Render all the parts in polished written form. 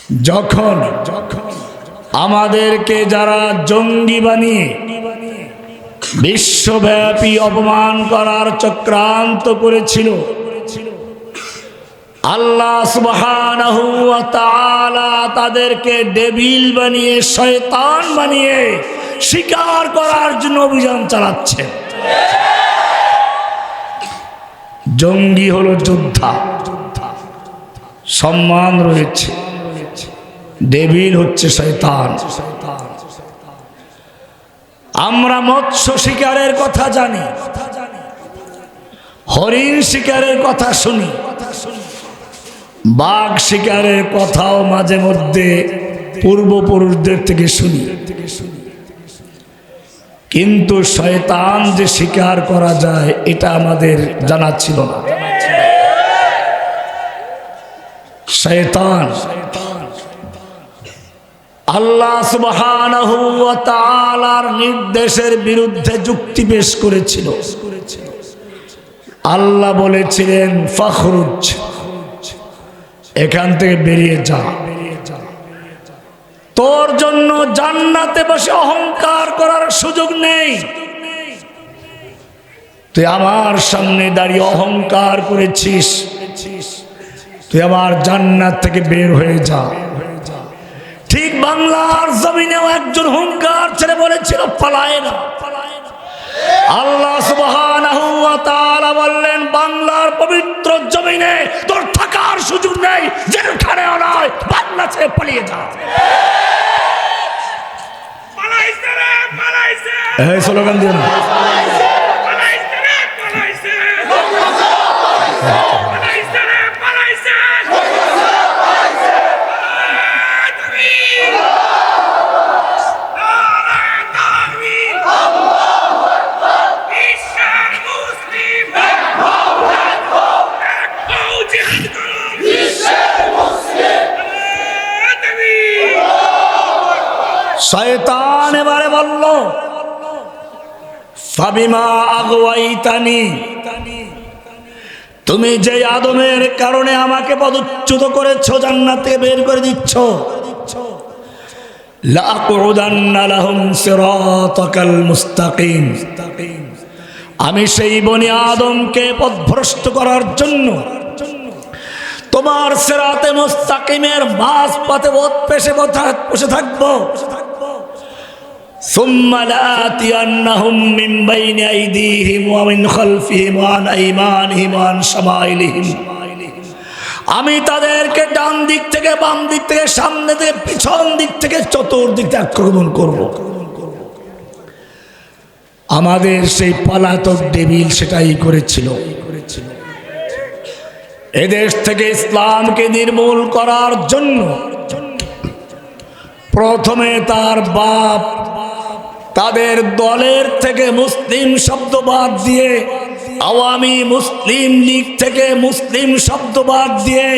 যখন আমাদেরকে যারা জঙ্গি বানিয়ে বিশ্বব্যাপী অপমান করার চক্রান্ত করেছিল, আল্লাহ সুবহানাহু ওয়া তাআলা তাদেরকে ডেভিল বানিয়ে, শয়তান বানিয়ে শিকার করার জন্য অভিযান চালাচ্ছেন। জঙ্গি হলো যোদ্ধা, সম্মান রয়েছে। ডেভিল হচ্ছে শয়তান। আমরা মৎস্য শিকারের কথা জানি, হরিণ শিকারের কথা শুনি, বাঘ শিকারের কথাও মাঝে মধ্যে পূর্বপুরুষদের থেকে শুনি, কিন্তু শয়তান যে শিকার করা যায় এটা আমাদের জানা ছিল না। শয়তান আল্লাহ সুবহানাহু ওয়া তাআলার নির্দেশের বিরুদ্ধে যুক্তি পেশ করেছিল। আল্লাহ বলেছিলেন, ফাখরুজ, এখান থেকে বেরিয়ে যা, তোর জন্য জান্নাতে বসে অহংকার করার সুযোগ নেই। তুই আমার সামনে দাঁড়িয়ে অহংকার করেছিস, তুই আমার জান্নাত থেকে বের হয়ে যা। ঠিক বাংলার জমিনেও একজন হুঙ্কার ছেড়ে বলেছিল, পালায় না। আল্লাহ সুবহানাহু ওয়া তাআলা বললেন, বাংলার পবিত্র জমিনে তোর থাকার সুযোগ নেই, যেখানেও নয়, বাংলা ছেড়ে পালিয়ে যা। পালাইছে রে, পালাইছে, এই স্লোগান দিন। পালাইছে রে, পালাইছে, পালাইছে রে, পালাইছে। শয়তান এবারে বলল, ফাবিমা আগওয়াইতানি, তুমি যে আদমের কারণে আমাকে পদচ্যুত করেছো, জান্নাতে বের করে দিচ্ছ, লাআকুদান্না লাহুম সিরাতাকাল মুস্তাকিম, আমি সেই বনি আদমকে পথভ্রষ্ট করার জন্য তোমার সিরাতে মুস্তাকিমের মাঝ পথে বসে থাকবো। সুম্মা লাআতিয়ান্নাহুম মিন বাইনি আইদিহিম ওয়া মিন খালফিহিম ওয়া আন আইমানিহিম ওয়া আন শামাইলিহিম, আমি তাদেরকে ডান দিক থেকে, বাম দিক থেকে, সামনে থেকে, পিছন দিক থেকে, চতুর্দিক থেকে আক্রমণ করব। আমাদের সেই পলাতক ডেভিল সেটাই করেছিল। এদেশ থেকে ইসলামকে নির্মূল করার জন্য প্রথমে তার বাপ তাদের দলের থেকে মুসলিম শব্দ বাদ দিয়ে, আওয়ামী মুসলিম লীগ থেকে মুসলিম শব্দ বাদ দিয়ে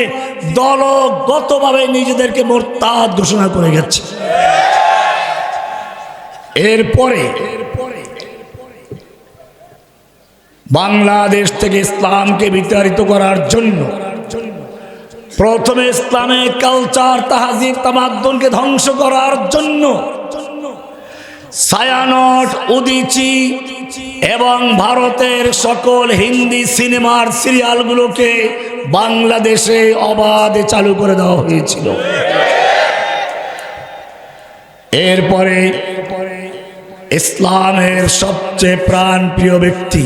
দলগতভাবে নিজেদেরকে মুরতাদ ঘোষণা করে গেছে। এরপরে বাংলাদেশ থেকে ইসলামকে বিতাড়িত করার জন্য প্রথমে ইসলামের কালচার, তাহজিব, তামাদ্দুনকে ধ্বংস করার জন্য ছায়ানট, উদীচী এবং ভারতের সকল হিন্দি সিনেমার সিরিয়ালগুলোকে বাংলাদেশে অবাধে চালু করে দেওয়া হয়েছিল। এরপরে ইসলামের সবচেয়ে প্রাণপ্রিয় ব্যক্তি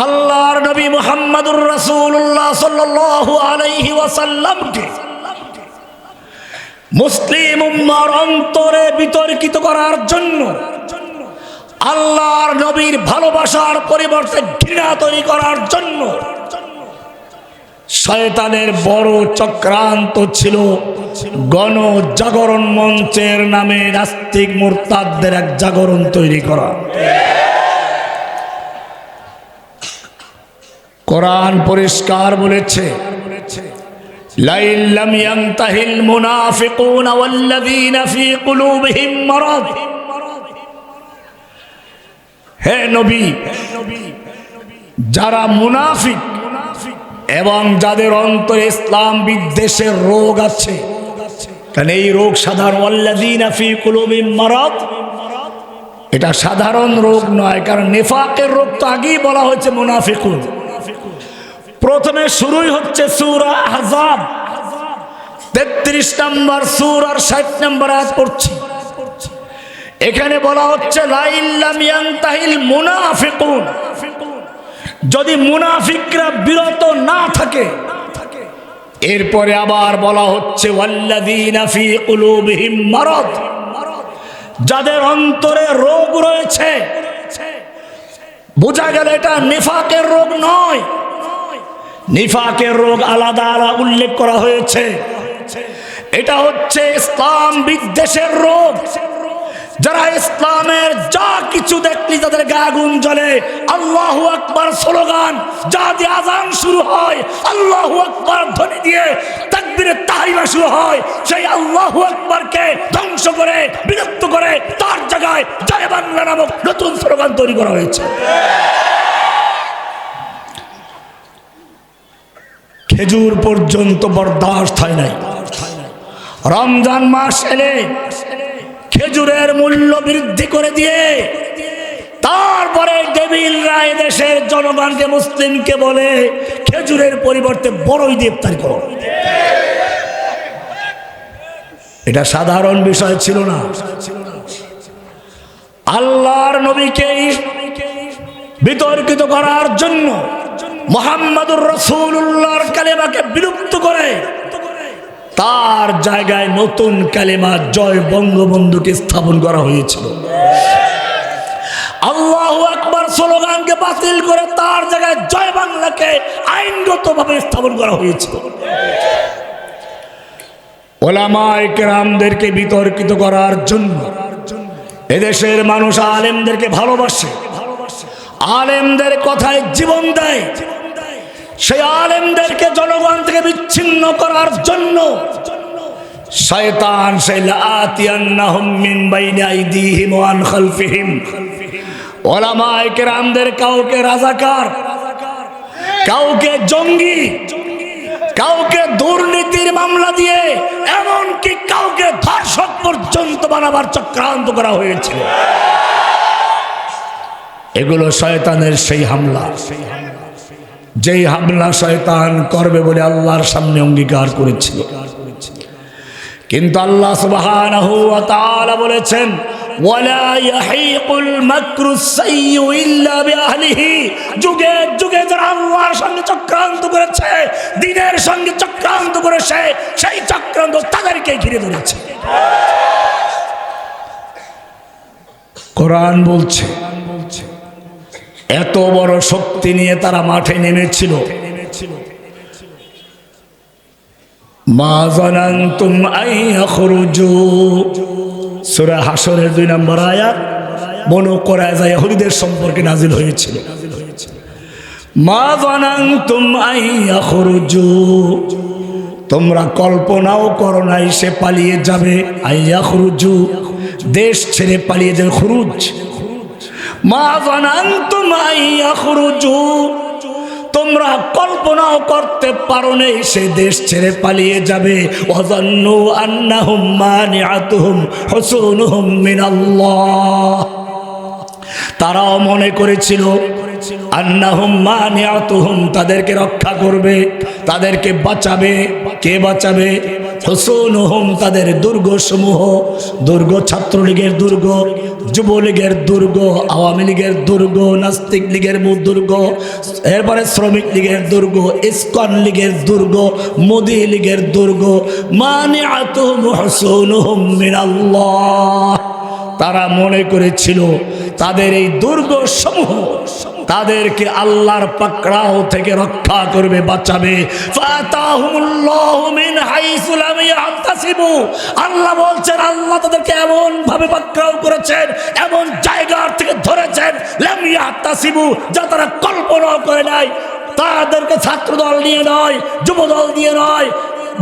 আল্লাহর নবী মুহাম্মদুর রাসূলুল্লাহ সাল্লাল্লাহু আলাইহি ওয়াসাল্লামকে মুসলিম উম্মার অন্তরে বিতর্কিত করার জন্য, আল্লাহর নবীর ভালোবাসার পরিবর্তে ঘৃণা তৈরি করার জন্য শয়তানের বড় চক্রান্ত ছিল গণজাগরণ মঞ্চের নামে নাস্তিক মুরতাদদের এক জাগরণ তৈরি করা। কোরআন পরিষ্কার বলেছে, লাইন লাম ইয়ানতাহিল মুনাফিকুনা ওয়াল্লাযীনা ফী কুলুবিহিম মারাদ, হে নবী, যারা মুনাফিক এবং যাদের অন্তরে ইসলাম বিদ্বেষের রোগ আছে, কারণ এই রোগ সাধারণ, ওয়াল্লাযীনা ফী কুলুবিহিম মারাদ, এটা সাধারণ রোগ নয়। কারণ নিফাকের রোগ তো আগেই বলা হয়েছে মুনাফিকুন। প্রথমে শুরুই হচ্ছে সূরা আহজাব 33 নম্বর সূরার 60 নম্বর আয়াত পড়ছি। এখানে বলা হচ্ছে লা ইল্লাম ইয়ানতাহিল মুনাফিকুন, যদি মুনাফিকরা বিরত না থাকে। এরপরে আবার বলা হচ্ছে ওয়াল্লাযীনা ফী কুলুবিহিম মারাদ, যাদের অন্তরে রোগ রয়েছে। বোঝা গেল এটা নিফাকের রোগ নয়, নিফাকের রোগ আলাদা আলাদা উল্লেখ করা হয়েছে। এটা হচ্ছে ইসলাম বিদ্বেষের রোগ। যারা ইসলামের যা কিছু দেখলি তাদের গা আগুন জ্বলে, আল্লাহু আকবার স্লোগান যা দিয়ে আযান শুরু হয়, আল্লাহু আকবার ধ্বনি দিয়ে তাকবীরে তাহরিমা শুরু হয়, সেই আল্লাহু আকবারকে ধ্বংস করে বিলুপ্ত করে তার জায়গায় জয় বাংলা নামক নতুন স্লোগান তৈরি করা হয়েছে। খেজুর পর্যন্ত বরদাস্ত হয় নাই। রমজান মাস এলে খেজুরের মূল্য বৃদ্ধি করে দিয়ে তারপরে ডেভিল রায় দেশের জনগণকে, মুসলিমকে বলে খেজুরের পরিবর্তে বড়ই দিয়ে ইফতার করো। এটা সাধারণ বিষয় ছিল না। আল্লাহর নবীকে বিতর্কিত করার জন্য মুহাম্মদুর রাসূলুল্লাহর কালেমাকে বিলুপ্ত করে তার জায়গায় নতুন কালেমা জয় বঙ্গবন্ধুকে স্থাপন করা হয়েছিল। আল্লাহু আকবার স্লোগানকে বাতিল করে তার জায়গায় জয় বাংলাকে আইনগতভাবে স্থাপন করা হয়েছিল। উলামায়ে কেরামদেরকে বিতর্কিত করার জন্য এদেশের মানুষ আলেমদেরকে ভালোবাসে, আলেমদের কথায় জীবন দেয়। সেই আলেমদেরকে জনগণ থেকে বিচ্ছিন্ন করার জন্য শয়তান সেই লাআতিয়ান্নাহুম মিন বাইনি আইদিহিম ওয়া আন খালফিহিম, উলামায়ে কেরামদের কাউকে রাজাকার, কাউকে জঙ্গি, কাউকে দুর্নীতির মামলা দিয়ে এমনকি কাউকে ধর্ষক পর্যন্ত বানাবার চক্রান্ত করা হয়েছিল। এগুলো শয়তানের সেই হামলা, যেই হামলা শয়তান করবে বলে আল্লাহর সামনে অঙ্গীকার করেছিল। কিন্তু আল্লাহ সুবহানাহু ওয়া তাআলা বলেছেন ওয়ালা ইয়াহিকুল মাকরুস সাইয়্যু ইল্লা বিআহলিহি, যুগে যুগে যারা আল্লাহর সঙ্গে চক্রান্ত করেছে, দ্বীনের সঙ্গে চক্রান্ত করেছে, সেই চক্রান্ত তাদেরকে ঘিরে ধরেছে। কোরআন বলছে এত বড় শক্তি নিয়ে তারা মাঠে নেমেছিল। মা যানানতুম আইয়াখরুজু, সূরা হাশরের 2 নম্বর আয়াত বনু কুরাইজা ইহুদীদের সম্পর্কে নাজিল হয়েছিল। মা যানানতুম আইয়াখরুজু, তোমরা কল্পনাও করো নাই সে পালিয়ে যাবে। আইয়াখরুজু, দেশ ছেড়ে পালিয়ে যাবে, খুরুজ। মা যানানতুম আইয়াখরুজু, তোমরা কল্পনাও করতে পারো নাই সে দেশ ছেড়ে পালিয়ে যাবে। ওয়াযান্নু আন্নাহুম মানিআতুহুম হুসুনুহুম মিনাল্লাহ, তারাও মনে করেছিল আন্নাহুম মানিআতুহুম, তাদেরকে রক্ষা করবে, তাদেরকে বাঁচাবে। কে বাঁচাবে? হুসুনুহুম, তাদের দুর্গ সমূহ, দুর্গ ছাত্রলীগের দুর্গ, যুবলীগের দুর্গ, আওয়ামী লীগের দুর্গ, নাস্তিক লীগের দুর্গ, এরপরে শ্রমিক লীগের দুর্গ, ইসকন লীগের দুর্গ, মোদি লীগের দুর্গ। মানিআতুহুম হুসুনুহুম মিনাল্লাহ, তারা মনে করেছিল তাদের এই দুর্গ সমূহ তাদেরকে আল্লাহর পাকড়াও থেকে রক্ষা করবে, বাঁচাবে। ফাতাহুমুল্লাহু মিন হাইসু লাম ইয়াহতাসিবু, আল্লাহ বলছেন আল্লাহ তাদেরকে এমন ভাবে পাকড়াও করেছেন, এমন জায়গা থেকে ধরেছেন, লাম ইয়াহতাসিবু, যা তারা কল্পনাও করে নাই। তাদেরকে ছাত্রদল নিয়ে নয়, যুবদল দিয়ে নয়,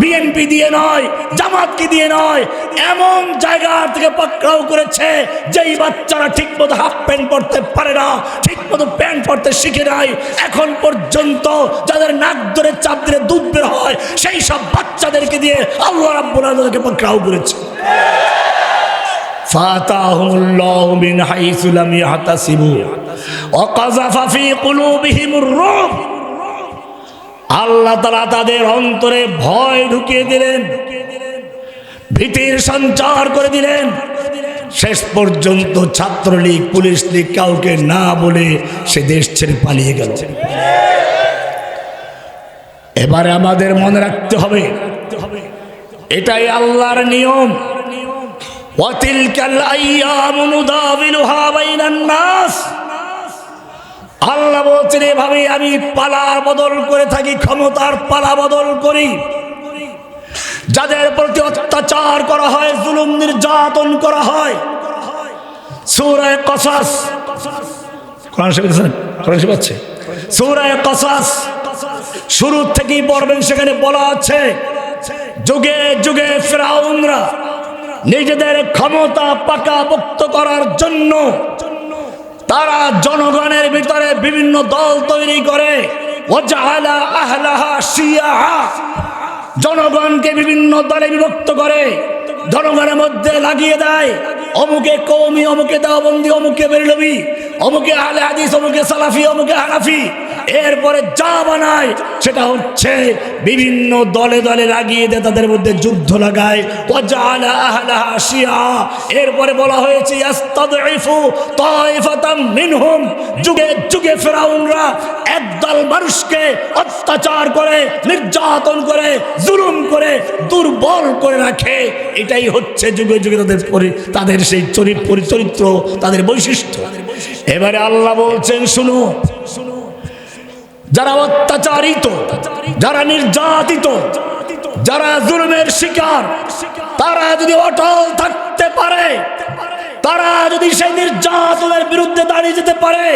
বিএনপি দিয়ে নয়, জামাতকে দিয়ে নয়, এমন জায়গা থেকে পাকড়াও করেছে যেই বাচ্চারা ঠিকমতো হাফ প্যান্ট পরতে পারে না, ঠিকমতো প্যান্ট পরতে শিখে নাই, এখন পর্যন্ত যাদের নাক ধরে চাপ দিলে দুধ বের হয়, সেই সব বাচ্চাদেরকে দিয়ে আল্লাহ রাব্বুল আলামিনকে পাকড়াও করেছে। ফাতাহুল্লাহু মিন হাইসু লাম ইয়াহতাসিবু ওয়া কাযাফা ফি কুলুবিহিমুর রুব। আল্লাহ তাআলা তাদের অন্তরে ভয় ঢুকিয়ে দিলেন, ভীতির সঞ্চার করে দিলেন। শেষ পর্যন্ত ছাত্রলীগ, পুলিশ লীগ কাউকে না বলে সে দেশ ছেড়ে পালিয়ে গেল। এবারে আমাদের মনে রাখতে হবে, এটাই আল্লাহর নিয়ম। ওয়াতিলকাল আইয়ামু নুদাবিলুহা বাইনান নাস। আল্লাহ বলছেন এভাবে আমি পালা বদল করে থাকি, ক্ষমতার পালা বদল করি। যাদের প্রতি অত্যাচার করা হয়, জুলুম নির্যাতন করা হয়, সূরা কসাস, কোরআন শরীফ আছে, সূরা কসাস শুরু থেকেই পড়বেন, সেখানে বলা আছে যুগে যুগে ফিরআউনরা নিজেদের ক্ষমতা পাকাপোক্ত করার জন্য তারা জনগণের ভিতরে বিভিন্ন দল তৈরি করে, ওয়াজআলা আহলাহা শিয়া, জনগণকে বিভিন্ন দলে বিভক্ত করে, জনগণের মধ্যে লাগিয়ে দেয় অমুকে কওমি, অমুকে দেওবন্দি, অমুকে বেরলভী, অমুকে আহলে হাদিস, অমুকে সালাফি, অমুকে হানাফি। এরপরে যা বানায় সেটা হচ্ছে বিভিন্ন দলে দলে লাগিয়ে দেয়, তাদের মধ্যে যুদ্ধ লাগায়। ওয়াজআলা আহলাহা শিয়া, এরপরে বলা হয়েছে ইয়াস্তাদঈফু তাইফাতাম মিনহুম। যুগে যুগে ফিরআউনরা একদল মানুষকে অত্যাচার করে, নির্যাতন করে, জুলুম করে, দুর্বল করে রাখে। এটাই হচ্ছে যুগে যুগে তাদের সেই চরিত্র, তাদের বৈশিষ্ট্য। এবারে আল্লাহ বলছেন শুনো, যারা অত্যাচারিত, যারা নির্যাতিত, যারা জুলুমের শিকার, তারা যদি অটল থাকতে পারে, তারা যদি সেই নির্যাতনের বিরুদ্ধে দাঁড়িয়ে যেতে পারে,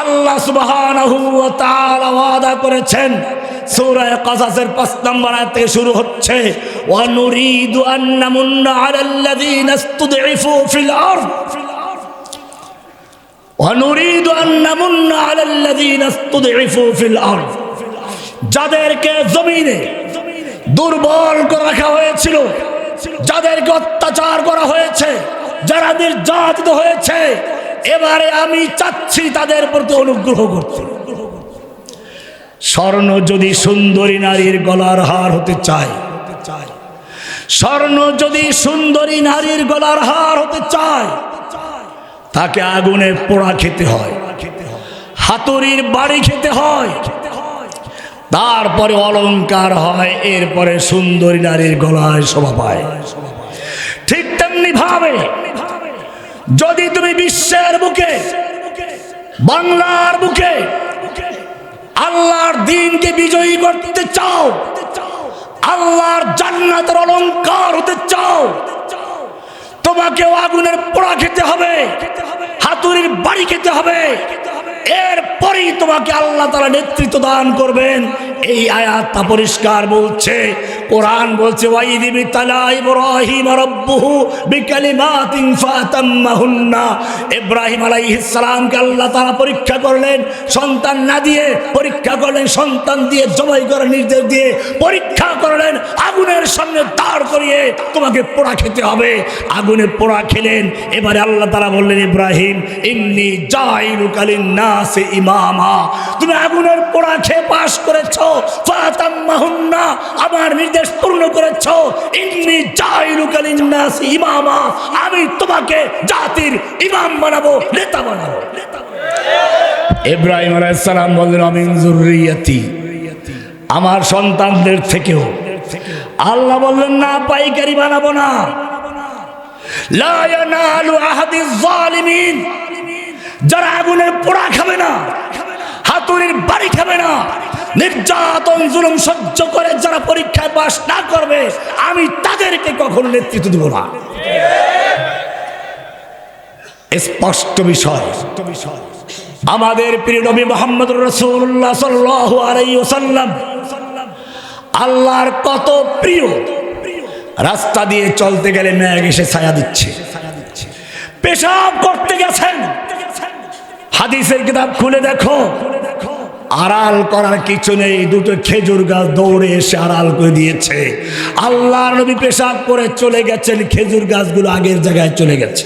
আল্লাহ সুবহানাহু ওয়া তাআলা ওয়াদা করেছেন। সূরা কাসাসের ৫ নম্বর আয়াত থেকে শুরু হচ্ছে, ওয়া নুরিদু আন নামুন্না আলাল্লাযীনা ইসতুদঈফু ফিল আরদ وَنُرِيدُ أَن نَّمُنَّ عَلَى الَّذِينَ اسْتُضْعِفُوا فِي الْأَرْضِ। যাদেরকে জমিনে দুর্বল করে রাখা হয়েছিল, যাদেরকে অত্যাচার করা হয়েছে, যারা নির্যাতিত হয়েছে, এবারে আমি চাচ্ছি তাদের প্রতি অনুগ্রহ করতে। স্বর্ণ যদি সুন্দরী নারীর গলার হার হতে চায়, স্বর্ণ যদি সুন্দরী নারীর গলার হার হতে চায়, তাকে আগুনে পোড়া খেতে হয়, হাতুড়ির বাড়ি খেতে হয়, তারপরে অলংকার হয়, এরপরে সুন্দরী নারীর গলায় শোভা পায়। ঠিক তেমনি ভাবে যদি তুমি বিশ্বের বুকে, বাংলার বুকে আল্লাহর দ্বীনকে বিজয়ী করতে চাও, আল্লাহর জান্নাতের অলংকার হতে চাও, তোমাকেও আগুনের পোড়া খেতে হবে, হাতুড়ির বাড়ি খেতে হবে, এরপরেই তোমাকে আল্লাহ তাআলা নেতৃত্ব দান করবেন। এই আয়াতটা পরিষ্কার বলছে, কোরআন বলছে ওয়াইদ বিতালা ইব্রাহিম রাব্বুহু বিকালিমাতিন ফাতাম্মাহুন্না। ইব্রাহিম আলাইহিস সালামকে আল্লাহ তাআলা পরীক্ষা করলেন, সন্তান না দিয়ে পরীক্ষা করলেন, সন্তান দিয়ে জবাই করার নির্দেশ দিয়ে পরীক্ষা করলেন, আগুনের সামনে দাঁড় করিয়ে তোমাকে পোড়া খেতে হবে। আগুনে পোড়া খেলেন। এবারে আল্লাহ তাআলা বললেন, ইব্রাহিম ইন্নী জাইলুকা লিন-নাসি ইমামা, তুমি আগুনের পোড়া খেয়ে পাশ করেছো, ফাতাম্মাহুন্না, আমার নির্দেশ পূর্ণ করেছো, ইন্নী জাইলুকা লিন-নাসি ইমামা, আমি তোমাকে জাতির ইমাম বানাবো, নেতা বানাবো। ইব্রাহিম আলাইহিস সালাম বললেন আমিন যুররিয়াতি, আমার সন্তানদের থেকেও। আল্লাহ বললেন না, পাইকারি বানাবো না। লা ইয়ানালু আহাদিজ জালিমিন, যারা আগুনের পোড়া খাবে না, হাতুড়ির বাড়ি খাবে না, নির্যাতন জুলুম সহ্য করে যারা পরীক্ষায় পাস না করবে, আমি তাদেরকে কখনো নেতৃত্ব দেব না। স্পষ্ট বিষয়। আমাদের প্রিয় নবী মুহাম্মদুর রাসূলুল্লাহ সাল্লাল্লাহু আলাইহি ওয়াসাল্লাম আল্লাহর কত প্রিয়, রাস্তা দিয়ে চলতে গেলে মেঘ এসে ছায়া দিচ্ছে। পেশাব করতে গেছেন, হাদিসের কিতাব খুলে দেখো, আড়াল করার কিছু নেই, দুটো খেজুর গাছ দৌড়ে এসে আড়াল করে দিয়েছে। আল্লাহর নবী পেশাব করে চলে গেছেন, খেজুর গাছগুলো আগের জায়গায় চলে গেছে।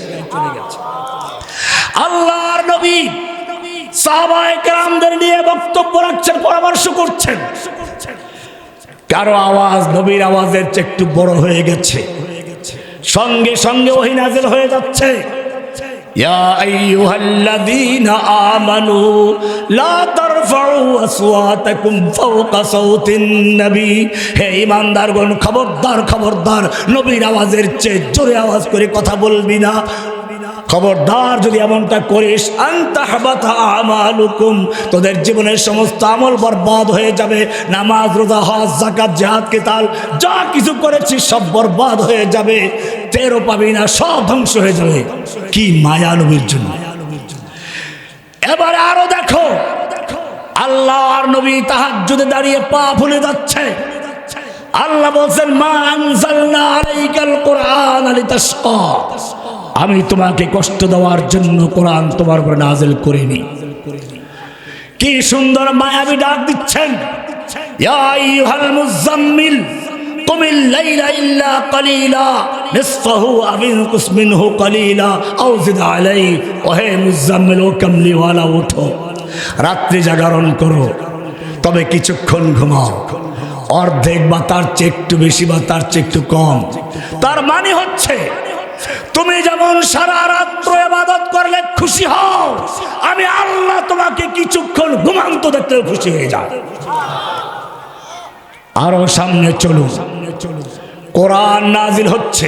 আল্লাহর নবী সাহাবায়ে কেরামদের নিয়ে বক্তব্য রাখছেন, পরামর্শ করছেন। কারো আওয়াজ নবীর আওয়াজের চেয়ে একটু বড় হয়ে গেছে, সঙ্গে সঙ্গে ওহী নাযিল হয়ে যাচ্ছে। ইয়া আইয়ুহাল্লাযীনা আমানু লা তারফাউ আসওয়াতাকুম ফাওকা সাওতিন নবী। হে ঈমানদারগণ, খবরদার খবরদার, নবীর আওয়াজের চেয়ে জোরে আওয়াজ করে কথা বলবি না। খবরদার যদি এমনটা করিস, আনতাহবাতা আমালুকুম, তোদের জীবনের সমস্ত আমল বরবাদ হয়ে যাবে। নামাজ, রোজা, হজ, যাকাত, জিহাদ, কিতাল যা কিছু করেছিস সব বরবাদ হয়ে যাবে, টেরও পাবি না, সব ধ্বংস হয়ে যাবে। কি মায়া নবীর জন্য। এবারে আরো দেখো, আল্লাহর নবী তাহাজ্জুদে দাঁড়িয়ে পা ফুলে যাচ্ছে। আল্লাহ বলছেন, মা আনজালনা আলাইকাল কুরআন লিতাশকা, আমি তোমাকে কষ্ট দেওয়ার জন্য কোরআন তোমার উপর নাযিল করিনি। কি সুন্দর মায়াবী ডাক দিচ্ছেন, ইয়া আইয়ুহাল মুযাম্মিল কুমিল লাইলা ইল্লা কালিলা নিসফাহু আও ইনকুস মিনহু কালিলা আও জিদ আলাইহি। ওহে মুযাম্মিল, ও কামলিওয়ালা, ওঠো, রাত্রি জাগরণ করো, তবে কিছুক্ষণ ঘুমাও, অর্ধেক বা তার চেয়ে একটু বেশি বা তার চেয়ে একটু কম। তার মানে হচ্ছে, তুমি যেমন সারা রাত্র ইবাদত করলে খুশি হও, আমি আল্লাহ তোমাকে কিছুক্ষণ ঘুমান্ত দেখতে খুশি হয়ে যায়। আরো সামনে চলুন, কোরআন নাজিল হচ্ছে।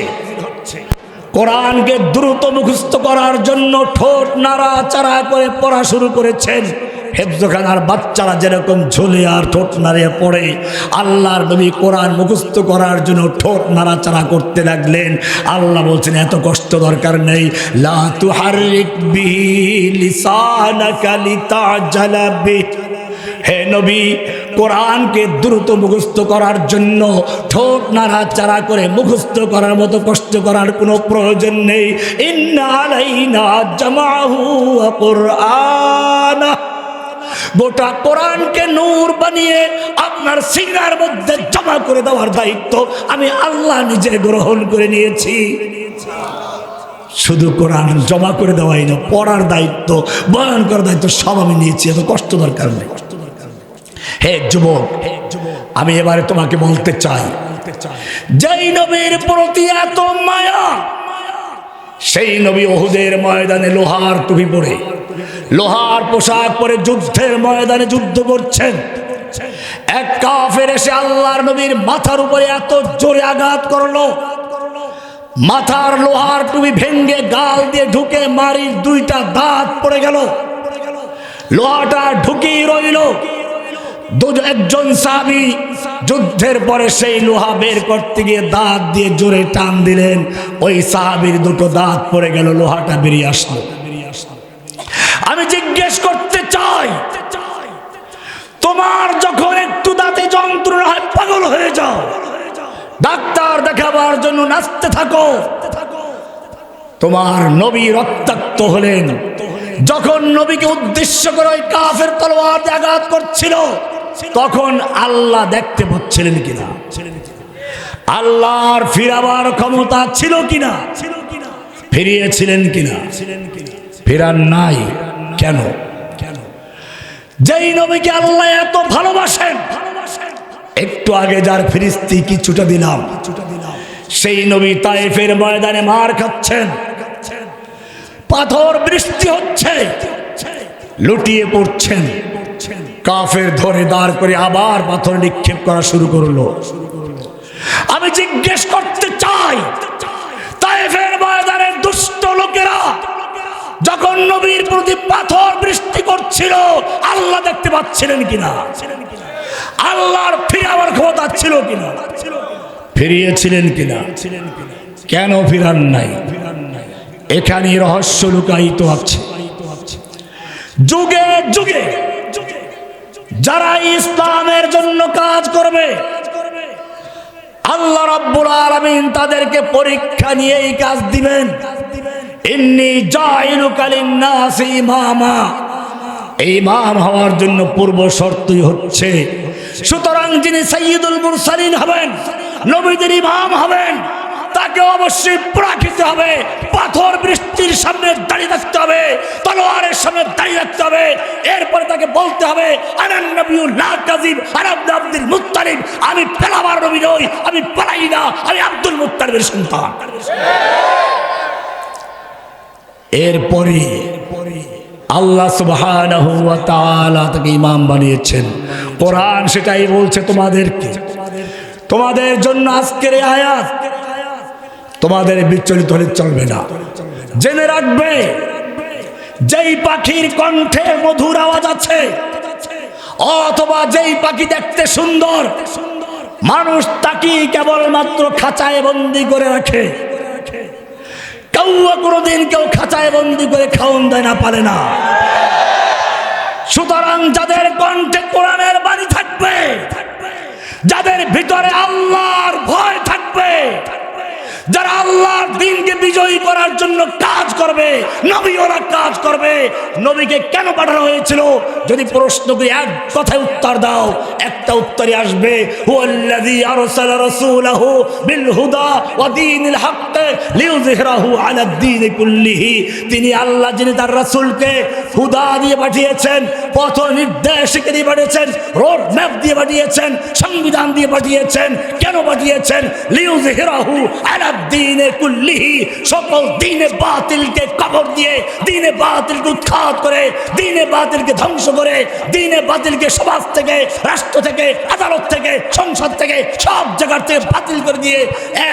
কোরআনকে দ্রুত মুখস্থ করার জন্য ঠোঁট নাড়াচাড়া করে পড়া শুরু করেছেন। হেফজখানার বাচ্চারা যেরকম ঝুলে আর ঠোঁট নাড়িয়ে পড়ে, আল্লাহর নবী কোরআন মুখস্থ করার জন্য ঠোঁট নাড়াচাড়া করতে লাগলেন। আল্লাহ বলছেন, এত কষ্ট দরকার নেই। লা তুহাররিক বিহি লিসানাকা লিতাজালা বিহি। হে নবী, কোরআনকে দ্রুত মুখস্থ করার জন্য ঠোঁট নাড়াচাড়া করে মুখস্থ করার মতো কষ্ট করার কোনো প্রয়োজন নেই। ইন্না আলাইনা জামাহু ওয়া কুরআনা, গোটা কোরআনকে নূর বানিয়ে আপনার সিনার মধ্যে জমা করে দেওয়ার দায়িত্ব আমি আল্লাহ নিজে গ্রহণ করে নিয়েছি। শুধু কোরআন জমা করে দেওয়াই না, পড়ার দায়িত্ব, বয়ান করার দায়িত্ব সব আমি নিয়েছি। এত কষ্ট দরকার নেই। হে যুবক, আমি এবারে তোমাকে বলতে চাই, যেই নবীর প্রতি এত মায়া, সেই নবী উহুদের ময়দানে লোহার টুপি পরে, লোহার পোশাক পরে যুদ্ধের ময়দানে যুদ্ধ করছেন। এক কাফের এসে আল্লাহর নবীর মাথার উপরে এত জোরে আঘাত করলো, মাথার লোহার টুপি ভেঙ্গে গাল দিয়ে ঢুকে মারির দুইটা দাঁত পড়ে গেল। লোহাটা ঢুকিয়ে রইল। একজন সাহাবী যুদ্ধের পরে সেই লোহা বের করতে গিয়ে দাঁত দিয়ে জোরে টান দিলেন, ওই সাহাবীর দুটো দাঁত পড়ে গেল, লোহাটা বেরিয়ে আসলো। আমি জিজ্ঞেস করতে চাই, তোমার যখন একটু দাঁতে যন্ত্রণা হয় পাগল হয়ে যাও, ডাক্তার দেখাবার জন্য নাচতে থাকো। তোমার নবী রক্তাক্ত হলেন, যখন নবীকে উদ্দেশ্য করে ওই কাফের তলোয়ার দিয়ে আঘাত করছিল, তখন আল্লাহ দেখতে পাচ্ছিলেন কিনা? আল্লাহর ফিরাবার ক্ষমতা ছিল কিনা? ফিরিয়েছিলেন কিনা? ফিরান নাই। কেন? যেই নবীকে আল্লাহ এত ভালোবাসেন, একটু আগে যার ফিরিস্তি কিছুটা দিলাম, সেই নবী তায়েফের ময়দানে মার খাচ্ছেন, পাথর বৃষ্টি হচ্ছে, লুটিয়ে পড়ছেন। কাফের ধরে দাঁড় করে আবার পাথর নিক্ষেপ করা শুরু করলো। আমি জিজ্ঞেস করতে চাই, তায়েফের ময়দানের দুষ্ট লোকেরা যখন নবীর প্রতি পাথর বৃষ্টি করছিল, আল্লাহ দেখতে পাচ্ছিলেন কিনা? আল্লাহর ফিরাবার ক্ষমতা ছিল কিনা? ফিরিয়েছিলেন কিনা? কেন ফিরান নাই? এখানে রহস্য লুকায়িত আছে। যুগে যুগে যারা ইসলামের জন্য কাজ করবে, আল্লাহ রাব্বুল আলামিন তাদেরকে পরীক্ষা নিয়ে এই কাজ দিবেন। ইন্নী জাইলুকা লিন-নাসি ইমামা, ইমাম হওয়ার জন্য পূর্ব শর্তই হচ্ছে, সুতরাং যিনি সাইয়্যিদুল মুরসালিন হবেন, নবীদের ইমাম হবেন, তাকে অবশ্যই প্রাকৃত হবে, পাথর বৃষ্টির সামনে দাঁড়িয়ে থাকতে হবে, তলোয়ারের সামনে দাঁড়িয়ে থাকতে হবে। এরপরে তাকে বলতে হবে আনান নবিয়্যুল লা কাযিব আনা ইবনে আব্দুল মুত্তালিব, আমি পেলাবার নবী নই, আমি পালাই না, আমি আব্দুল মুত্তালিবের সন্তান। এরপরে আল্লাহ সুবহানাহু ওয়া তাআলা তাকে ইমাম বানিয়েছেন। কোরআন সেটাই বলছে তোমাদেরকে, তোমাদের জন্য আজকের এই আয়াত। তোমাদের বিচলিত হলে চলবে না। জেনে রাখবে, যেই পাখির কণ্ঠে মধুর আওয়াজ আছে, অথবা যেই পাখি দেখতে সুন্দর, মানুষ তাকে কেবলমাত্র খাঁচায় বন্দি করে রাখে। কাউয়া কোনোদিন কেউ খাঁচায় বন্দি করে খাওন দেয় না, পারে না। সুতরাং যাদের কণ্ঠে কোরআনের বাণী থাকবে, যাদের ভিতরে আল্লাহর ভয় থাকবে, যারা আল্লাহর দ্বীনকে বিজয়ী করার জন্য কাজ করবে, নবী ওরা কাজ করবে। নবীকে কেন পাঠানো হয়েছিল? যদি প্রশ্ন করি এক কথায় উত্তর দাও, একটা উত্তরই আসবে, হুয়াল্লাযী আরসালা রাসূলাহু বিল হুদা ওয়া দীনিল হক লিইয়ুযহিরাহু আলাদ দীন কুল্লিহি। তিনি আল্লাহ, যিনি তার রাসূলকে হুদা দিয়ে পাঠিয়েছেন, পথ নির্দেশিকা দিয়ে পাঠিয়েছেন, রোড ম্যাপ দিয়ে পাঠিয়েছেন, সংবিধান দিয়ে পাঠিয়েছেন। কেন পাঠিয়েছেন? লিইয়ুযহিরাহু আলাদ দীন কুল্লিহি, সকল দ্বীনে বাতিলকে কবর দিয়ে, দ্বীনে বাতিলকে উৎখাত করে, দ্বীনে বাতিলকে ধ্বংস করে, দ্বীনে বাতিলকে সমাজ থেকে, রাষ্ট্র থেকে, আদালত থেকে, সংসদ থেকে, সব জায়গা থেকে বাতিল করে দিয়ে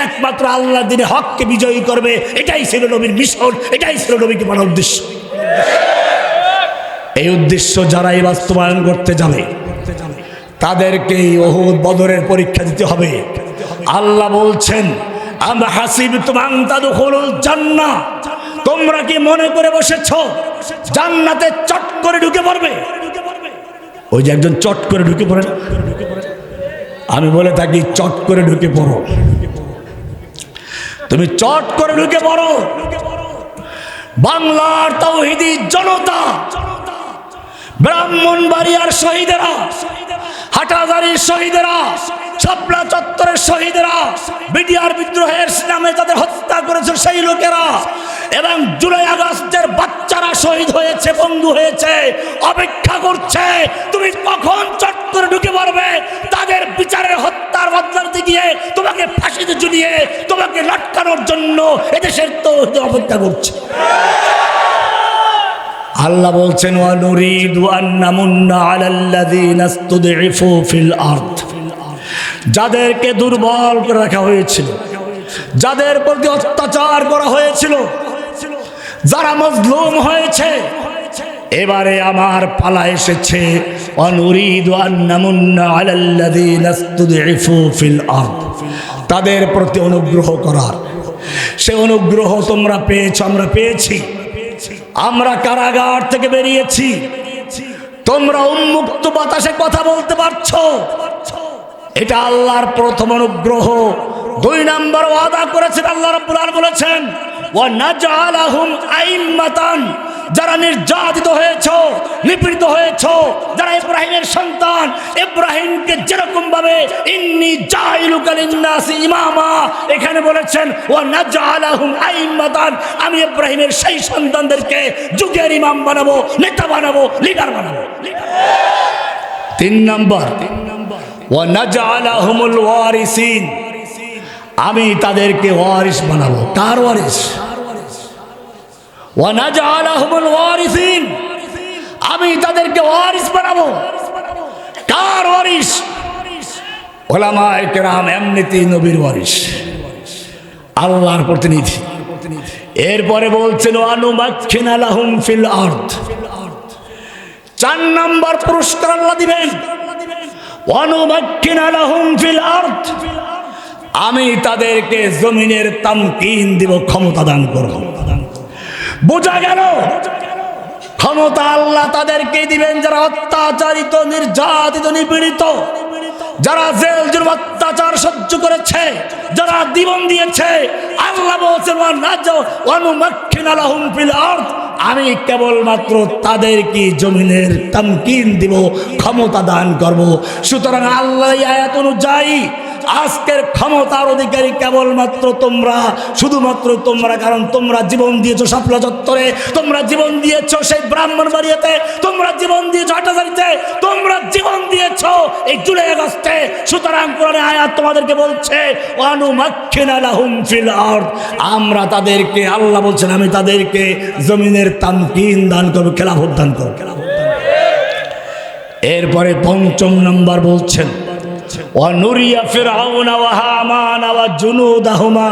একমাত্র আল্লাহ দ্বীনে হককে বিজয়ী করবে। এটাই ছিল নবীর মিশন, এটাই ছিল নবীকে পাঠানোর উদ্দেশ্য। এই উদ্দেশ্য যারাই বাস্তবায়ন করতে যাবে, তাদেরকেই উহুদ বদরের পরীক্ষা দিতে হবে। আল্লাহ বলছেন, আম হাসিবতুম আন তাদখুলুল জান্নাহ, তোমরা কি মনে করে বসেছো জান্নাতে চট করে ঢুকে পড়বে? ওই যে একজন চট করে ঢুকে পড়ে, আমি বলে থাকি চট করে ঢুকে পড়ো। তুমি চট করে ঢুকে পড়ো। বাংলার তাওহীদি জনতা, ব্রাহ্মণবাড়িয়ার শহীদেরা, হাটাজারির শহীদেরা, শাপলা চত্বরের শহীদেরা, বিডিআর বিদ্রোহের নামে তাদের হত্যা করেছে সেই লোকেরা, এবং জুলাই আগস্টের বাচ্চারা শহীদ হয়েছে, বন্ধু হয়েছে, অপেক্ষা করছে তুমি কখন চট করে ঢুকে পড়বে। তাদের বিচারের হত্যার বদলাতে গিয়ে তোমাকে ফাঁসিতে ঝুলিয়ে তোমাকে লটকানোর জন্য এদেশের তো অপেক্ষা করছে। আল্লাহ বলছেন, ওয়া নুরিদু আন নামুন্না আলাল্লাযীনা ইসতুদঈফু ফিল আরদ, যাদেরকে দুর্বল করে রাখা হয়েছিল, যাদের প্রতি অত্যাচার করা হয়েছিল, যারা মজলুম হয়েছে, এবারে আমার পালা এসেছে, ওয়া নুরিদু আন নামুন্না আলাল্লাযীনা ইসতুদঈফু ফিল আরদ, তাদের প্রতি অনুগ্রহ করার। সে অনুগ্রহ তোমরা পেয়েছো, আমরা পেয়েছি। আমরা কারাগার থেকে বেরিয়েছি, তোমরা উন্মুক্ত বাতাসে কথা বলতে পারছো, এটা আল্লাহর প্রথম অনুগ্রহ। 2 নম্বর ওয়াদা করেছেন আল্লাহ রাব্বুল আলামিন, বলেছেন ওয়া নাজআলাহুম আইম্মাতান, যারা নির্যাতিত হয়েছো, নিপীড়িত হয়েছো, যারা ইব্রাহিমের সন্তান, ইব্রাহিমকে যেরকম ভাবে ইন্নী জাইলুকা লিন-নাসি ইমামা, এখানে বলেছেন ওয়া নাজআলাহুম আইম্মাতান, আমি ইব্রাহিমের সেই সন্তানদেরকে যুগের ইমাম বানাবো, নেতা বানাবো, লিডার বানাবো। 3 নম্বর ওয়া নাজআলাহুমুল ওয়ারিসিন, আমি তাদেরকে ওয়ারিস বানাবো। কার ওয়ারিস? ওয়া নাজআলাহুমুল ওয়ারিসিন, আমি তাদেরকে ওয়ারিস বানাবো। কার ওয়ারিস? উলামায়ে কেরাম এমনিতেই নবীর ওয়ারিস, আল্লাহর প্রতিনিধি। এরপরে বলছেন ওয়া নুমাক্কিনা লাহুম ফিল আরদ, 4 নম্বর পুরস্কার আল্লাহ দিবেন। ওয়া নুমাক্কিনা লাহুম ফিল আরদ, আমি তাদেরকে জমিনের তামকিন দিব, ক্ষমতা দান করব। বোঝা গেল ক্ষমতা আল্লাহ তাদেরকে দিবেন যারা অত্যাচারিত, নির্যাতিত, নিপীড়িত, যারা জেল জুলুম অত্যাচার সহ্য করেছে, যারা জীবন দিয়েছে, আল্লাহ বলছেন ওয়ানুমাক্কিনা লাহুম ফিল আরদ, আমি কেবলমাত্র তাদেরকে জমিনের তামকিন দিব, ক্ষমতা দান করব। সুতরাং আল্লাহ এই আয়াত অনুযায়ী আজকের ক্ষমতার অধিকারী কেবলমাত্র তোমরা, শুধুমাত্র তোমরা। কারণ তোমরা জীবন দিয়েছো শাপলা চত্বরে, তোমরা জীবন দিয়েছো সেই ব্রাহ্মণবাড়িয়াতে, তোমরা জীবন দিয়েছো হাটাজারিতে, তোমরা জীবন দিয়েছো এই জুলাই আগস্টে। সুতরাং কোরআনে আয়াত তোমাদেরকে বলছে ওয়ানুমাক্কিনা লাহুম ফিল আরদ, আমরা তাদেরকে, আল্লাহ বলছেন আমি তাদেরকে জমিনের তামকিন দান করব, খেলাফত দান করব। এরপরে ৫ম নম্বর বলছেন ওয়ানুরিয়া ফিরআউনা ওয়া হামানা ওয়া জুনুদাহুমা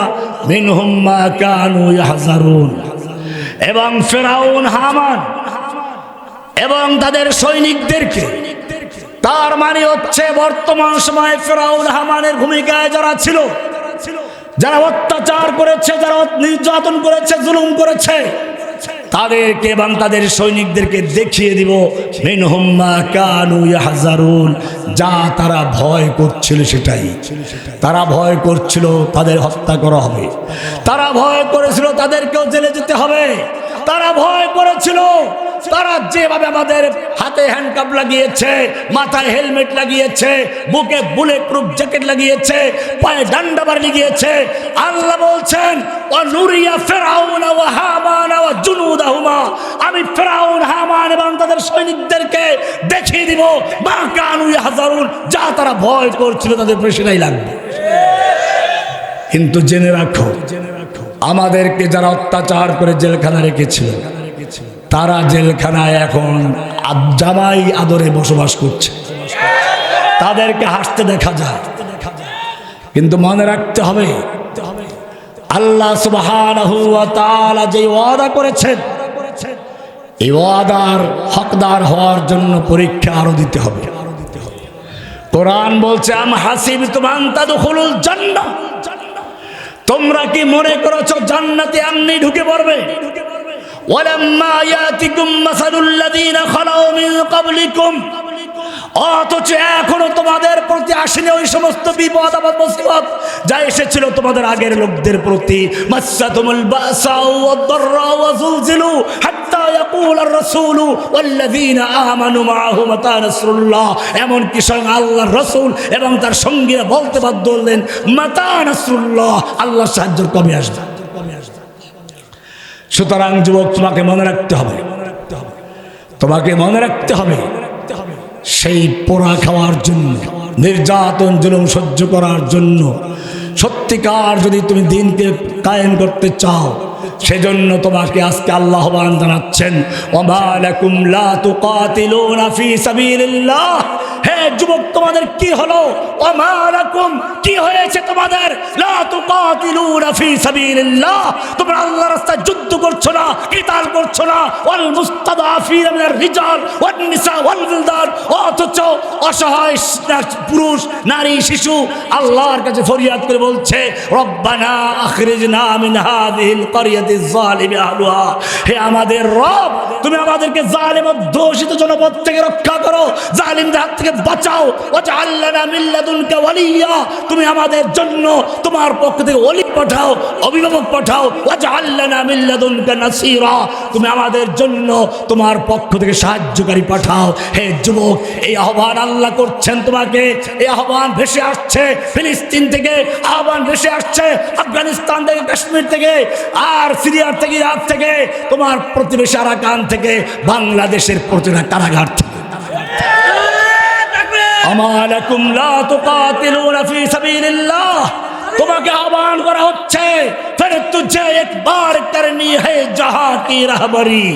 মিনহুম মা কানু ইয়াহজারুন, এবং ফিরআউন, হামান এবং তাদের সৈনিকদেরকে, তার মানে হচ্ছে বর্তমান সময়ে ফিরআউন হামানের ভূমিকায় যারা ছিল, যারা অত্যাচার করেছে, যারা নির্যাতন করেছে, জুলুম করেছে, তাদেরকে এবং তাদের সৈনিকদেরকে দেখিয়ে দিব মিনহুম মা কানু ইয়াহজারুন, যা তারা ভয় করছিল সেটাই। তারা ভয় করছিল তাদের হত্যা করা হবে, তারা ভয় করেছিল তাদেরকেও জেলে যেতে হবে, তারা ভয় করেছিল, তারা যেভাবে আমাদের হাতে হ্যান্ডকাপ লাগিয়েছে, মাথায় হেলমেট লাগিয়েছে, বুকে বুলেট প্রুফ জ্যাকেট লাগিয়েছে, পায়ে ডান্ডা বাড়ি লাগিয়েছে, আল্লাহ বলছেন ওয়ানুরিয়া ফিরআউনা ওয়া হামানা ওয়া জুনুদাহুমা, আমি ফিরআউন, হামান এবং তাদের সৈনিকদেরকে দেখিয়ে দিব মা কানু ইয়াহজারুন, যা তারা ভয় করছিল তাদের পেছনেই লাগবে। কিন্তু জেনে রাখো, আমাদেরকে যারা অত্যাচার করে জেলখানা রেখেছিল, তারা জেলখানায় এখন জামাই আদরে বসবাস করছে, তাদেরকে হাসতে দেখা যায়। কিন্তু মনে রাখতে হবে আল্লাহ সুবহানাহু ওয়া তাআলা যে ওয়াদা করেছেন, এই ওয়াদার হকদার হওয়ার জন্য পরীক্ষা আরো দিতে হবে। কোরআন বলছে আম হাসিবতুম আন তাদখুলুল জান্নাহ, তোমরা কি মনে করেছো জান্নাতে এমনি ঢুকে পড়বে? ওয়ালাম্মা ইয়াতিকুম মাসালুল লাযীনা খালাউ মিন ক্বাবলিকুম, অথচ এখনো তোমাদের প্রতি আসেনি ওই সমস্ত বিপদ আপদ মুসিবত যা এসেছিল তোমাদের আগের লোকদের প্রতি। মাসসাতুমুল বাসাউ ওয়াদ-দাররা ওয়া যুলজিলু হাত্তা ইয়াকুলার রাসূলু ওয়াল্লাযীনা আমানু মাআহু মাতা নাসরুল্লাহ, এমন কি স্বয়ং আল্লাহর রাসূল এবং তার সঙ্গীরা বলতে বাধ্য হলেন মাতা নাসরুল্লাহ, আল্লাহর সাহায্য কবে আসবে। সুতরাং যুবক, তোমাকে মনে রাখতে হবে, তোমাকে মনে রাখতে হবে সেই পোড়া খাওয়ার জন্য, নির্যাতন জুলুম সহ্য করার জন্য, সত্যিকার যদি তুমি দিনকে কায়েম করতে চাও, সেজন্য তোমাকে আজকে আল্লাহ আহ্বান জানাচ্ছেন ওয়া লাকুম লা তুকাতিলুনা ফি সাবিলিল্লাহ। হে যুবক, তোমাদের কি হলো? ওয়া লাকুম, কি হয়েছে তোমাদের? লা তুকাতিলুনা ফি সাবিলিল্লাহ, তোমরা আল্লাহর রাস্তায় যুদ্ধ করছো না, কিতাল করছো না। ওয়াল মুস্তাদাফিনা মিনার রিজাল ওয়ান নিসা ওয়াল বিলদান, অথচ অসহায় পুরুষ, নারী, শিশু আল্লাহর কাছে ফরিয়াদ করে বলছে রব্বানা আখরিজনা মিন হাযিহিল ক্বরিয়াতিজ যালিমি আহলুহা, হে আমাদের রব, তুমি আমাদেরকে জালিম অধ্যুষিত জনপদ থেকে রক্ষা করো, জালিমদের হাত থেকে বাঁচাও। ওয়াজআল লানা মিন লাদুনকা ওয়ালিয়্যা, তুমি আমাদের জন্য তোমার পক্ষ থেকে ওলি পাঠাও, অভিভাবক পাঠাও। ওয়াজআল লানা মিন লাদুনকা নাসীরা, তুমি আমাদের জন্য তোমার পক্ষ থেকে সাহায্যকারী পাঠাও। হে যুবক, এই আহ্বান আল্লাহ করছেন তোমাকে। এই আহ্বান ভেসে আসছে ফিলিস্তিন থেকে, আহ্বান ভেসে আসছে আফগানিস্তান থেকে, কাশ্মীর থেকে, আর সিরিয়ার থেকে, ইরাক থেকে, তোমার প্রতিবেশী আরাকান থেকে, বাংলাদেশের প্রতিটা কারাগার থেকে। আমা লাকুম লা তুকাতিলুনা ফি সাবিলিল্লাহ, তোমাকে আহ্বান করা হচ্ছে फिर तुझे एक बार करनी है जहां की रहबरी,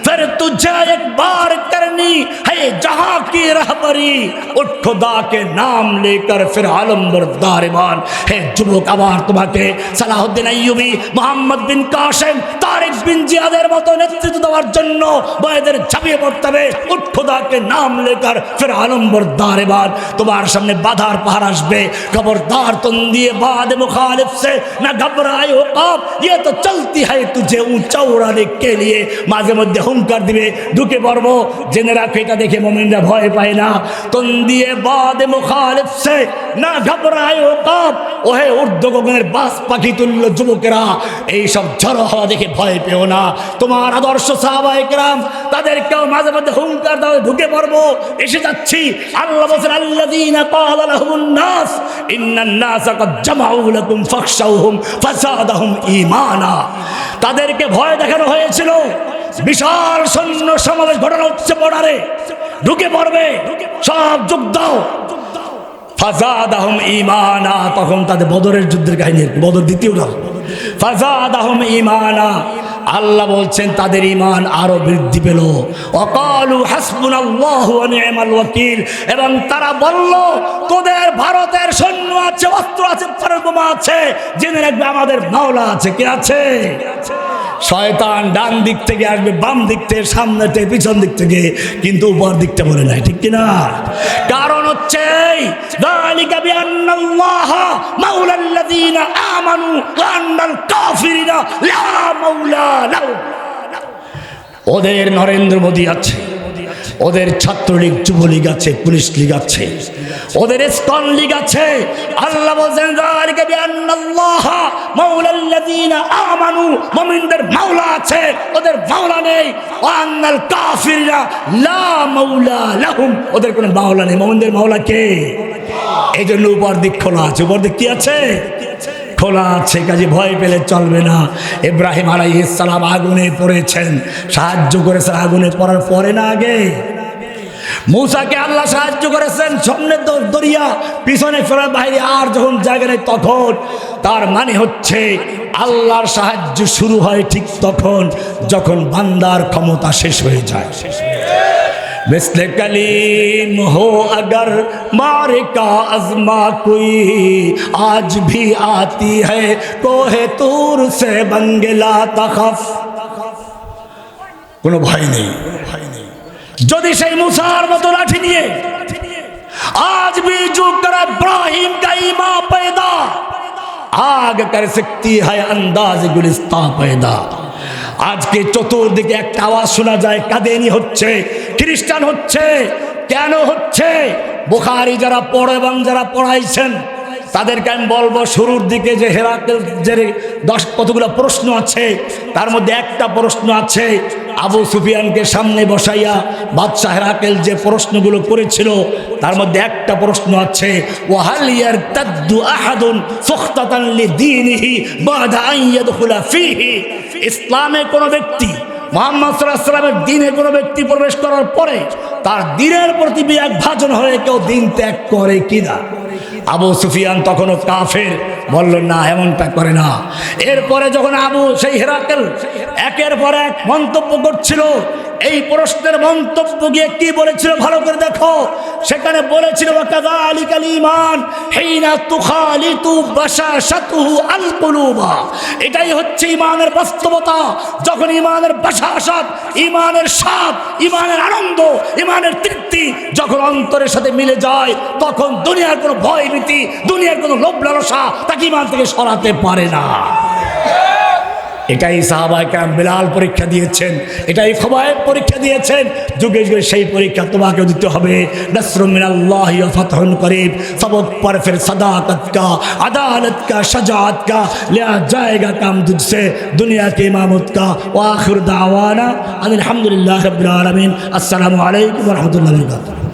फिर तुझे एक बार करनी है जहां की रहबरी, उठ खुदा के नाम लेकर फिर आलम बरदारबान। हे যুবক, আবার তোমাকে সালাহুদ্দিন আইয়ুবী, মোহাম্মদ বিন কাসেম, তারেক বিন জিয়াদের মতো নেতৃত্ব দেওয়ার জন্য বয়েদের ঝাঁপিয়ে পড়তে হবে। উঠ খুদা কে নাম লেकर फिर आलम बरदारबान, তোমার সামনে বাধার পাহাড় আসবে, খবরদার তুম দিয়ে বাদ মুখালিফ से न घबराए हो आप, ये तो चलती है तुझे ऊंचा उड़ाने के लिए। মাঝে মধ্যে হুঙ্কার দিবে, ঢুকে পড়বো। জেনে রাখো এটা দেখে মুমিনরা ভয় পায় না। তুন দিয়ে বাদ মুখালিফ সে না ঘবরায় ওকাব। ওহে ঊর্ধ্ব গগনের বাস পাখি তুল্য যুবকেরা, এইসব ঝড় হওয়া দেখে ভয় পেও না। তোমার আদর্শ সাহাবায়ে কেরাম, তাদেরকেও মাঝে মধ্যে হুঙ্কার দাও, ঢুকে পড়বো, এসে যাচ্ছি। আল্লাহ বলেন আল্লাযীনা ক্বালা লাহুমুন নাস ইন্নান নাসা ক্বাদ জামাউ লাকুম ফাখশাউহুম ফাযাদাহুম ঈমানা। তাদেরকে ভয় দেখানো হয়েছিল, বিশাল সৈন্য সমাবেশ ঘটানো হচ্ছে বর্ডারে, ঢুকে পড়বে, সব যোগ দাও। ফাযাদাহুম ঈমানা, তখন তাদের বদরের যুদ্ধের কাহিনী, বদর দ্বিতীয়টা। ফাযাদাহুম ঈমানা, আল্লাহ বলছেন তাদের ঈমান আরো বৃদ্ধি পেল। ওয়াকালু হাসবুনাল্লাহু ওয়া নি'মাল ওয়াকিল, এবং তারা বলল তোদের ভারতের সৈন্য আছে, অস্ত্র আছে, বোমা আছে, জেনে রাখবে আমাদের মাওলা আছে। কে আছে? শয়তান ডান দিক থেকে আসবে, বাম দিক থেকে, সামনে থেকে, পিছন দিক থেকে, কিন্তু উপর দিকটা বলে নাই, ঠিক কিনা? কারণ হচ্ছে যালিকা বিআন্নাল্লাহা মাওলাল্লাযীনা আমানু ওয়া আন্নাল কাফিরিনা লা মাওলা লাহুম। ওদের নরেন্দ্র মোদী আছে, ওদের ছাত্রলীগ, যুবলীগ আছে, পুলিশ লীগ আছে, ওদের ইসকন লীগ আছে। আল্লাহ বলেন যালিকা বিআন্নাল্লাহা মাওলাল্লাযীনা আমানু, মুমিনদের মাওলা আছে, ওদের মাওলা নেই। ওয়া আন্নাল কাফিরিনা লা মাওলা লাহুম, ওদের কোনো মাওলা নেই। মুমিনদের মাওলা কে? এইজন্য উপর দিক খোলা আছে। উপর দিক কি আছে? খোলা আছে। কাজে ভয় পেলে চলবে না। ইব্রাহিম আলাইহিস সালাম আগুনে পড়েছেন, সাহায্য করেছেন আগুনে পড়ার পরে না আগে? মূসাকে আল্লাহ সাহায্য করেছেন, সামনে দরিয়া, পিছনে ফেরার বাইরে আর যখন জায়গা নেই তখন। তার মানে হচ্ছে আল্লাহর সাহায্য শুরু হয় ঠিক তখন যখন বান্দার ক্ষমতা শেষ হয়ে যায়। मिस्ल कलीम हो अगर मारे का अज़मा कोई, आज भी आती है कोहे तूर से बंगला तखफ। কোনো ভয় নেই। যদি সেই মুসার মতো লাঠি নিয়ে आज भी जो कर इब्राहिम का ईमान पैदा, आग कर सकती है अंदाज गुलिस्तां पैदा। আজকে চতুর্দিকে একটা আওয়াজ শোনা যায়, কাদেনি হচ্ছে, খ্রিস্টান হচ্ছে। কেন হচ্ছে? বুখারী যারা পড়ে এবং যারা পড়াইছেন তাদেরকে আমি বলবো, শুরুর দিকে যে হেরাকেল যে 10 কতগুলো প্রশ্ন আছে, তার মধ্যে একটা প্রশ্ন আছে আবু সুফিয়ানকে সামনে বসাইয়া বাদশাহ হেরাকেল যে প্রশ্নগুলো করেছিল, তার মধ্যে একটা প্রশ্ন আছে ওয়াহাল ইয়ারতাদ্দু আহাদুন সুখতাতান লিদীনিহি বাদা আন ইয়াদখুলা ফীহি। ইসলামে কোনো ব্যক্তি, মুহাম্মদ সাল্লাল্লাহু আলাইহি ওয়াসাল্লামের দ্বীনে কোনো ব্যক্তি প্রবেশ করার পরে তার দ্বীনের প্রতি বিভাজন হয়ে কেউ দ্বীন ত্যাগ করে কিনা? আবু সুফিয়ান তখনও কাফের, বলল না, এমনটা করে না। এরপরে যখন সেই হেরাকেল একের পর এক মন্তব্য করছিল, এই প্রশ্নের মন্তব্য গিয়ে কি বলেছিল ভালো করে দেখো। সেখানে বলেছিল ওয়াকাযালিকাল ঈমান হিনা তুখালিতু বাশাশাতুহু আল কুলুবা। এটাই হচ্ছে ঈমানের বাস্তবতা। যখন ঈমানের বাশাশাত, ঈমানের স্বাদ, ঈমানের আনন্দ, ঈমানের তৃপ্তি যখন অন্তরের সাথে মিলে যায়, তখন দুনিয়ার কোনো ভয় ভীতি, দুনিয়ার কোনো লোভ লালসা তাকে ঈমান থেকে সরাতে পারে না। এটাই সাহাবায়ে কেরাম বিলাল পরীক্ষা দিয়েছেন, এটাই খুবাইব পরীক্ষা দিয়েছেন। যুগে যুগে সেই পরীক্ষা তোমাকেও দিতে হবে। নসরুম মিনাল্লাহি ওয়া ফাতহুন করিব। सबक पर फिर सदाकत का, अदालत का, शजाअत का लिया जाएगा काम तुझसे, दुनिया की इमामत का। व आखिर दावाना अनिल हम्दुलिल्लाहि रब्बिल आलमीन। अस्सलामु अलैकुम व रहमतुल्लाहि व बरकातुहू।